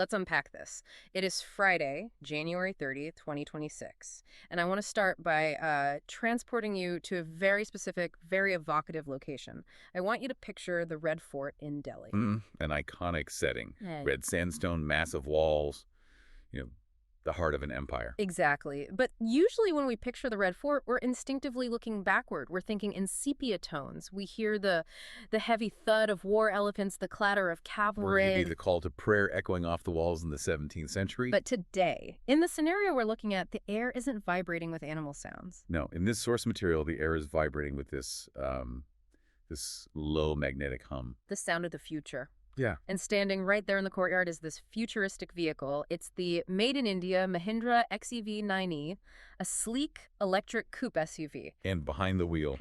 let's unpack this. It is Friday, January 30th, 2026, and I want to start by transporting you to a very specific, very evocative location. I want you to picture the Red Fort in Delhi. An iconic setting. Yeah. Red sandstone, massive walls, you know, the heart of an empire. Exactly. But usually when we picture the Red Fort, we're instinctively looking backward. We're thinking in sepia tones. We hear the heavy thud of war elephants, the clatter of Or maybe cavalry. the call to prayer echoing off the walls in the 17th century. But today, in the scenario we're looking at, the air isn't vibrating with animal sounds. No, in this source material, the air is vibrating with this low magnetic hum. The sound of the future. Yeah. And standing right there in the courtyard is this futuristic vehicle. It's the made in India Mahindra XEV 9E, a sleek electric coupe SUV. And behind the wheel,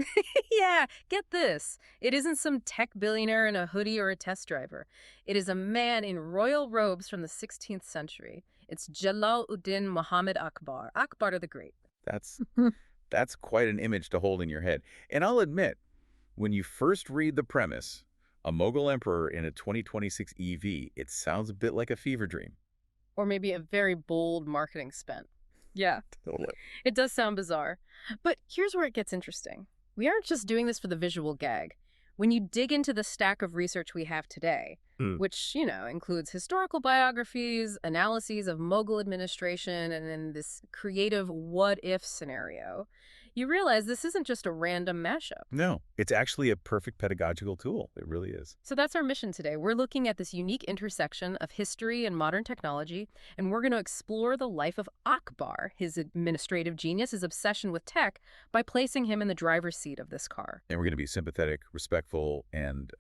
Yeah, get this. It isn't some tech billionaire in a hoodie or a test driver. It is a man in royal robes from the 16th century. It's Jalal-ud-Din Muhammad Akbar, Akbar the Great. that's that's quite an image to hold in your head. And I'll admit, when you first read the premise, a Mughal emperor in a 2026 EV, it sounds a bit like a fever dream. Or maybe a very bold marketing stunt. Yeah. Totally. It does sound bizarre. But here's where it gets interesting. We aren't just doing this for the visual gag. When you dig into the stack of research we have today, which, includes historical biographies, analyses of Mughal administration, and then this creative what-if scenario, you realize this isn't just a random mashup. No, it's actually a perfect pedagogical tool. It really is. So that's our mission today. We're looking at this unique intersection of history and modern technology, and we're going to explore the life of Akbar, his administrative genius, his obsession with tech, by placing him in the driver's seat of this car. And we're going to be sympathetic, respectful, and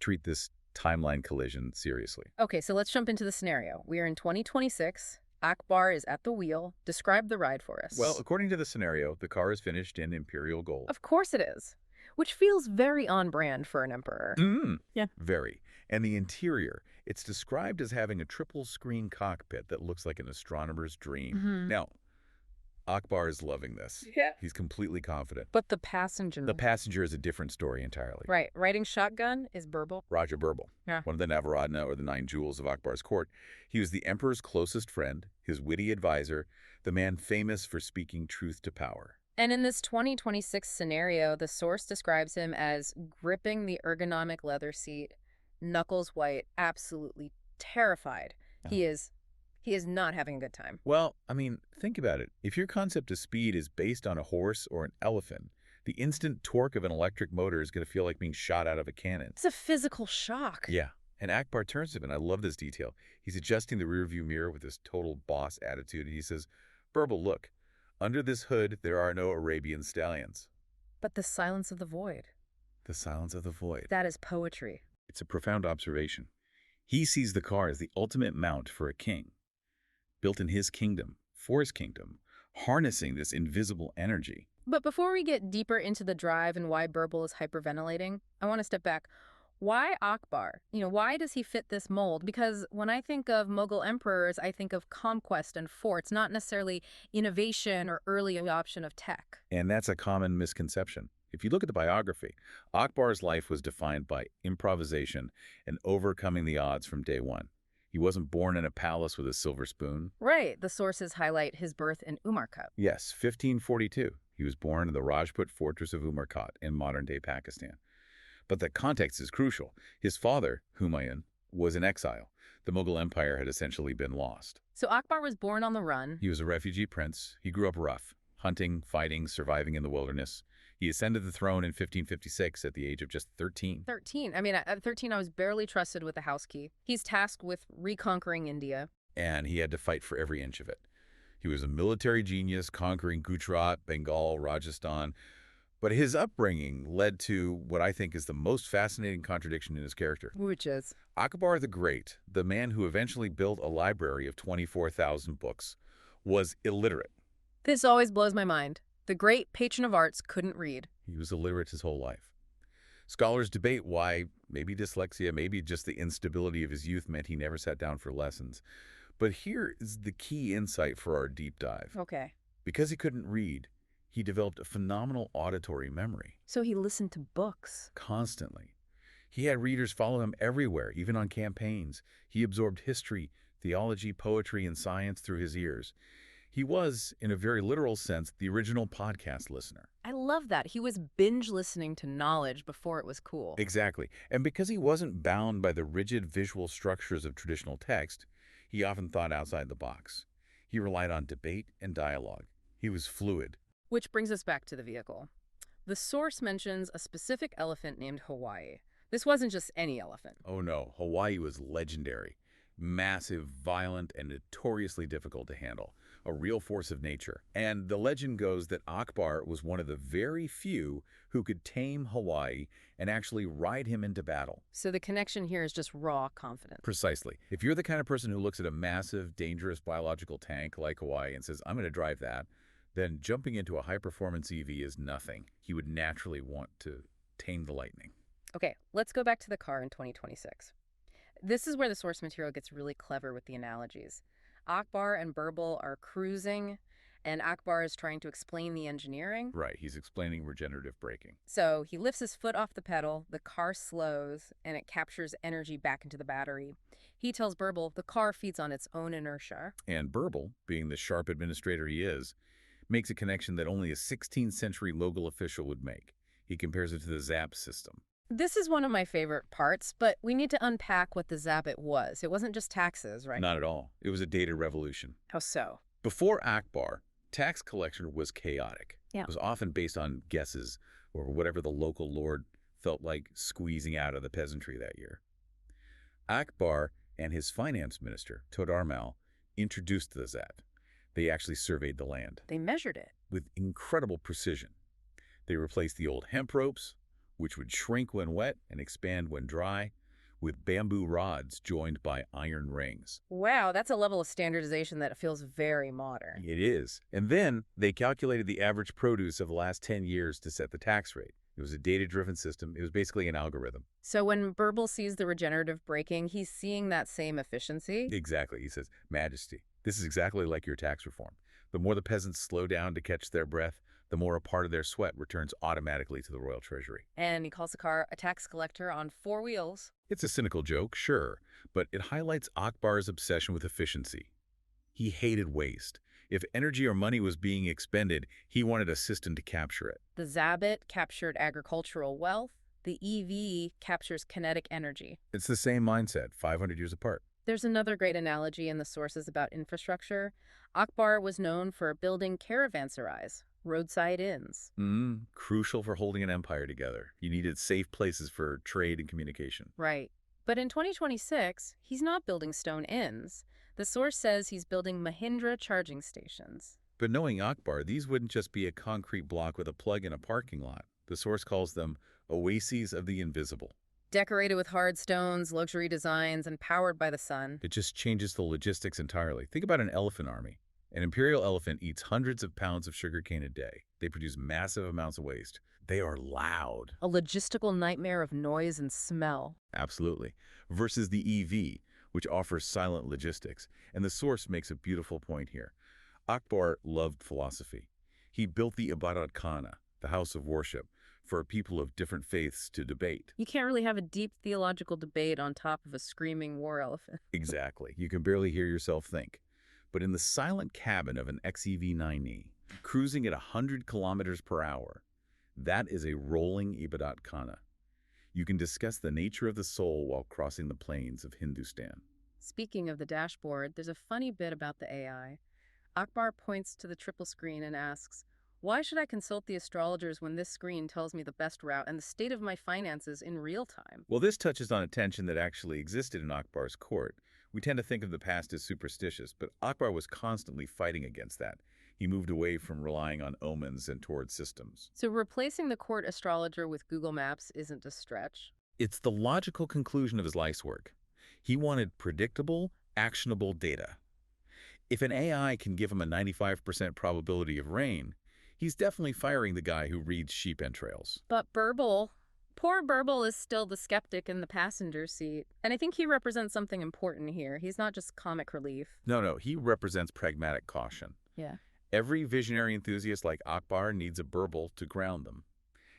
treat this timeline collision seriously. Okay, so let's jump into the scenario. We are in 2026. Akbar is at the wheel. Describe the ride for us. Well, according to the scenario, the car is finished in imperial gold. Of course it is, which feels very on brand for an emperor. Yeah. Very. And the interior, it's described as having a triple screen cockpit that looks like an astronomer's dream. Now, Akbar is loving this. Yeah. He's completely confident. But the passenger. The passenger is a different story entirely. Right. Riding shotgun is Birbal. Raja Birbal, Yeah. one of the Navaratna or the 9 jewels of Akbar's court. He was the emperor's closest friend, his witty advisor, the man famous for speaking truth to power. And in this 2026 scenario, the source describes him as gripping the ergonomic leather seat, knuckles white, absolutely terrified. He is not having a good time. Well, I mean, think about it. If your concept of speed is based on a horse or an elephant, the instant torque of an electric motor is going to feel like being shot out of a cannon. It's a physical shock. Yeah. And Akbar turns to him, and I love this detail. He's adjusting the rearview mirror with this total boss attitude, and he says, Birbal, look, under this hood, there are no Arabian stallions. But the silence of the void. The silence of the void. That is poetry. It's a profound observation. He sees the car as the ultimate mount for a king, built in his kingdom, for his kingdom, harnessing this invisible energy. But before we get deeper into the drive and why Birbal is hyperventilating, I want to step back. Why Akbar? Why does he fit this mold? Because when I think of Mughal emperors, I think of conquest and forts, not necessarily innovation or early adoption of tech. And that's a common misconception. If you look at the biography, Akbar's life was defined by improvisation and overcoming the odds from day one. He wasn't born in a palace with a silver spoon. Right. The sources highlight his birth in Umarkot. Yes, 1542. He was born in the Rajput fortress of Umarkot in modern-day Pakistan. But the context is crucial. His father, Humayun, was in exile. The Mughal Empire had essentially been lost. So Akbar was born on the run. He was a refugee prince. He grew up rough, hunting, fighting, surviving in the wilderness. He ascended the throne in 1556 at the age of just 13. 13. I mean, at 13, I was barely trusted with the house key. He's tasked with reconquering India. And he had to fight for every inch of it. He was a military genius, conquering Gujarat, Bengal, Rajasthan. But his upbringing led to what I think is the most fascinating contradiction in his character. Which is? Akbar the Great, the man who eventually built a library of 24,000 books, was illiterate. This always blows my mind. The great patron of arts couldn't read. He was illiterate his whole life. Scholars debate why, maybe dyslexia, maybe just the instability of his youth meant he never sat down for lessons. But here is the key insight for our deep dive. Okay. Because he couldn't read, he developed a phenomenal auditory memory. So he listened to books. Constantly. He had readers follow him everywhere, even on campaigns. He absorbed history, theology, poetry, and science through his ears. He was, in a very literal sense, the original podcast listener. I love that. He was binge listening to knowledge before it was cool. Exactly. And because he wasn't bound by the rigid visual structures of traditional text, he often thought outside the box. He relied on debate and dialogue. He was fluid. Which brings us back to the vehicle. The source mentions a specific elephant named Hawaii. This wasn't just any elephant. Oh no, Hawaii was legendary. Massive, violent, and notoriously difficult to handle. A real force of nature. And the legend goes that Akbar was one of the very few who could tame Hawaii and actually ride him into battle. So the connection here is just raw confidence. Precisely. If you're the kind of person who looks at a massive, dangerous biological tank like Hawaii and says, I'm going to drive that, then jumping into a high-performance EV is nothing. He would naturally want to tame the lightning. Okay, let's go back to the car in 2026. This is where the source material gets really clever with the analogies. Akbar and Birbal are cruising, and Akbar is trying to explain the engineering. Right, he's explaining regenerative braking. So he lifts his foot off the pedal, the car slows, and it captures energy back into the battery. He tells Birbal the car feeds on its own inertia. And Birbal, being the sharp administrator he is, makes a connection that only a 16th century local official would make. He compares it to the ZAP system. This is one of my favorite parts, but we need to unpack what the Zabit was. It wasn't just taxes, right? Not at all. It was a data revolution. How so? Before Akbar, tax collection was chaotic. Yeah. It was often based on guesses or whatever the local lord felt like squeezing out of the peasantry that year. Akbar and his finance minister, Todarmal, introduced the ZAT. They actually surveyed the land. They measured it. With incredible precision. They replaced the old hemp ropes, which would shrink when wet and expand when dry, with bamboo rods joined by iron rings. Wow, that's a level of standardization that feels very modern. It is. And then they calculated the average produce of the last 10 years to set the tax rate. It was a data-driven system. It was basically an algorithm. So when Birbal sees the regenerative braking, he's seeing that same efficiency? Exactly. He says, Majesty, this is exactly like your tax reform. The more the peasants slow down to catch their breath, the more a part of their sweat returns automatically to the royal treasury. And he calls the car a tax collector on 4 wheels. It's a cynical joke, sure, but it highlights Akbar's obsession with efficiency. He hated waste. If energy or money was being expended, he wanted a system to capture it. The Zabit captured agricultural wealth. The EV captures kinetic energy. It's the same mindset, 500 years apart. There's another great analogy in the sources about infrastructure. Akbar was known for building caravanserais, roadside inns. Crucial for holding an empire together. You needed safe places for trade and communication. Right. But in 2026, he's not building stone inns. The source says he's building Mahindra charging stations. But knowing Akbar, these wouldn't just be a concrete block with a plug in a parking lot. The source calls them oases of the invisible. Decorated with hard stones, luxury designs, and powered by the sun. It just changes the logistics entirely. Think about an elephant army. An imperial elephant eats hundreds of pounds of sugarcane a day. They produce massive amounts of waste. They are loud. A logistical nightmare of noise and smell. Absolutely. Versus the EV, which offers silent logistics. And the source makes a beautiful point here. Akbar loved philosophy. He built the Ibadat Khana, the house of worship, for people of different faiths to debate. You can't really have a deep theological debate on top of a screaming war elephant. Exactly. You can barely hear yourself think. But in the silent cabin of an XEV 9E, cruising at 100 kilometers per hour, that is a rolling Ibadat Khana. You can discuss the nature of the soul while crossing the plains of Hindustan. Speaking of the dashboard, there's a funny bit about the AI. Akbar points to the triple screen and asks, why should I consult the astrologers when this screen tells me the best route and the state of my finances in real time? Well, this touches on a tension that actually existed in Akbar's court. We tend to think of the past as superstitious, but Akbar was constantly fighting against that. He moved away from relying on omens and towards systems. So replacing the court astrologer with Google Maps isn't a stretch? It's the logical conclusion of his life's work. He wanted predictable, actionable data. If an AI can give him a 95% probability of rain, he's definitely firing the guy who reads sheep entrails. But Birbal, poor Birbal is still the skeptic in the passenger seat. And I think he represents something important here. He's not just comic relief. No, he represents pragmatic caution. Yeah. Every visionary enthusiast like Akbar needs a Birbal to ground them.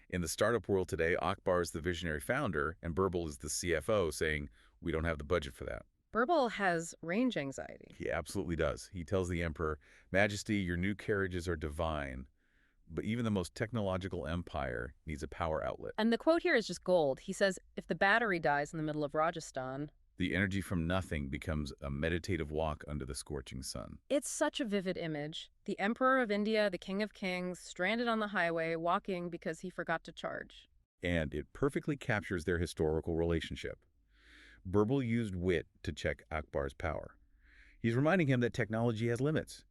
In the startup world today, Akbar is the visionary founder and Birbal is the CFO saying, we don't have the budget for that. Birbal has range anxiety. He absolutely does. He tells the emperor, "Majesty, your new carriages are divine, but even the most technological empire needs a power outlet. And the quote here is just gold. He says, if the battery dies in the middle of Rajasthan. The energy from nothing becomes a meditative walk under the scorching sun." It's such a vivid image. The Emperor of India, the King of Kings, stranded on the highway, walking because he forgot to charge. And it perfectly captures their historical relationship. Birbal used wit to check Akbar's power. He's reminding him that technology has limits.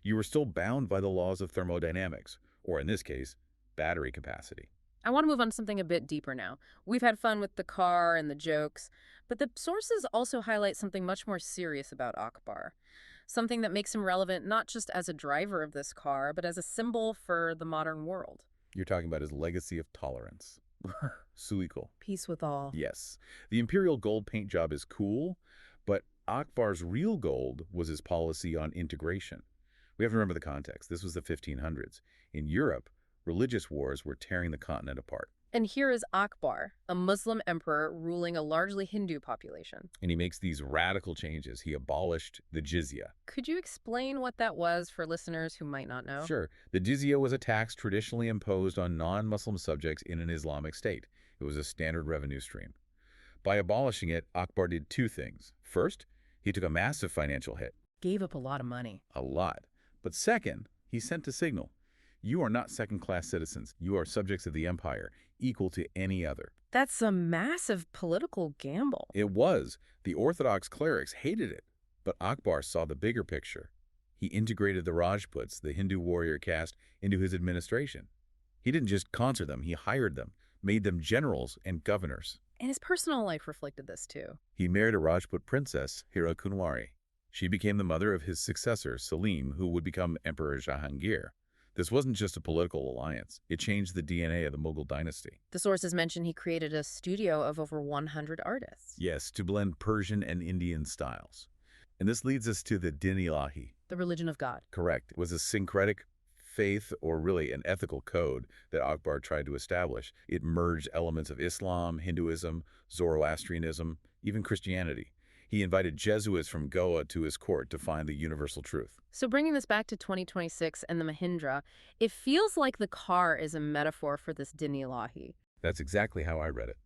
You are still bound by the laws of thermodynamics, or in this case, battery capacity. I want to move on to something a bit deeper now. We've had fun with the car and the jokes, but the sources also highlight something much more serious about Akbar. Something that makes him relevant not just as a driver of this car, but as a symbol for the modern world. You're talking about his legacy of tolerance. Suikul. Peace with all. Yes. The imperial gold paint job is cool, but Akbar's real gold was his policy on integration. We have to remember the context. This was the 1500s. In Europe, religious wars were tearing the continent apart. And here is Akbar, a Muslim emperor ruling a largely Hindu population. And he makes these radical changes. He abolished the jizya. Could you explain what that was for listeners who might not know? Sure. The jizya was a tax traditionally imposed on non-Muslim subjects in an Islamic state. It was a standard revenue stream. By abolishing it, Akbar did two things. First, he took a massive financial hit. Gave up a lot of money. A lot. But second, he sent a signal. You are not second-class citizens. You are subjects of the empire, equal to any other. That's a massive political gamble. It was. The Orthodox clerics hated it. But Akbar saw the bigger picture. He integrated the Rajputs, the Hindu warrior caste, into his administration. He didn't just concert them, he hired them, made them generals and governors. And his personal life reflected this too. He married a Rajput princess, Hira Kunwari. She became the mother of his successor, Salim, who would become Emperor Jahangir. This wasn't just a political alliance. It changed the DNA of the Mughal dynasty. The sources mention he created a studio of over 100 artists. Yes, to blend Persian and Indian styles. And this leads us to the Din Ilahi. The religion of God. Correct. It was a syncretic faith, or really an ethical code, that Akbar tried to establish. It merged elements of Islam, Hinduism, Zoroastrianism, even Christianity. He invited Jesuits from Goa to his court to find the universal truth. So bringing this back to 2026 and the Mahindra, it feels like the car is a metaphor for this Din Ilahi. That's exactly how I read it.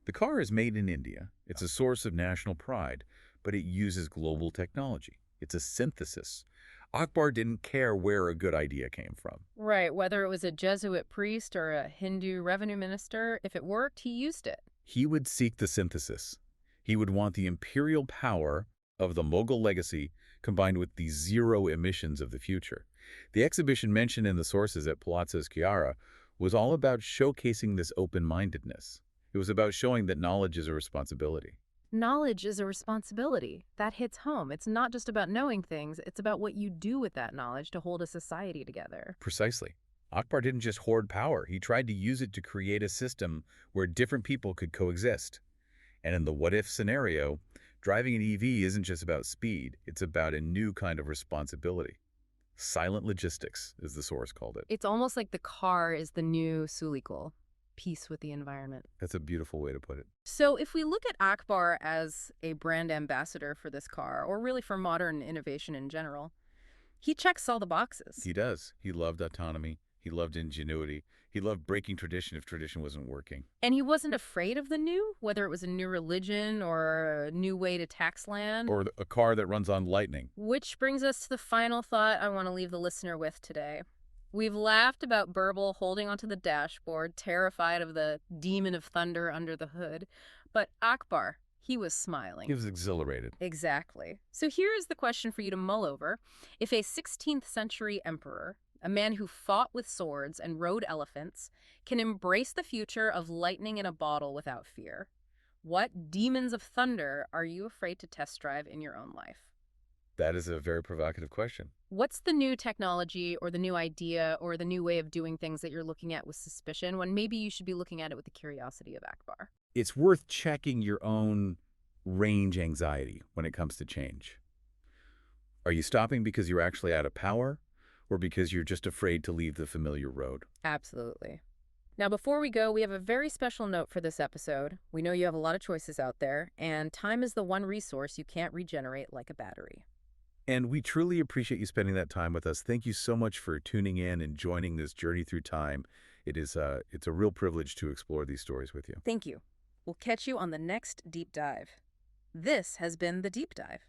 The car is made in India. It's a source of national pride, but it uses global technology. It's a synthesis. Akbar didn't care where a good idea came from. Right, whether it was a Jesuit priest or a Hindu revenue minister, if it worked, he used it. He would seek the synthesis. He would want the imperial power of the Mughal legacy combined with the zero emissions of the future. The exhibition mentioned in the sources at Palazzo Sciarra was all about showcasing this open-mindedness. It was about showing that knowledge is a responsibility. Knowledge is a responsibility. That hits home. It's not just about knowing things, it's about what you do with that knowledge to hold a society together. Precisely. Akbar didn't just hoard power. He tried to use it to create a system where different people could coexist. And in the what-if scenario, driving an EV isn't just about speed. It's about a new kind of responsibility. Silent logistics, as the source called it. It's almost like the car is the new Sulikul, peace with the environment. That's a beautiful way to put it. So if we look at Akbar as a brand ambassador for this car, or really for modern innovation in general, he checks all the boxes. He does. He loved autonomy. He loved ingenuity. He loved breaking tradition if tradition wasn't working. And he wasn't afraid of the new, whether it was a new religion or a new way to tax land. Or a car that runs on lightning. Which brings us to the final thought I want to leave the listener with today. We've laughed about Birbal holding onto the dashboard, terrified of the demon of thunder under the hood. But Akbar, he was smiling. He was exhilarated. Exactly. So here is the question for you to mull over. If a 16th century emperor, a man who fought with swords and rode elephants, can embrace the future of lightning in a bottle without fear, what demons of thunder are you afraid to test drive in your own life? That is a very provocative question. What's the new technology or the new idea or the new way of doing things that you're looking at with suspicion when maybe you should be looking at it with the curiosity of Akbar? It's worth checking your own range anxiety when it comes to change. Are you stopping because you're actually out of power, or because you're just afraid to leave the familiar road? Absolutely. Now, before we go, we have a very special note for this episode. We know you have a lot of choices out there, and time is the one resource you can't regenerate like a battery. And we truly appreciate you spending that time with us. Thank you so much for tuning in and joining this journey through time. It's a real privilege to explore these stories with you. Thank you. We'll catch you on the next Deep Dive. This has been The Deep Dive.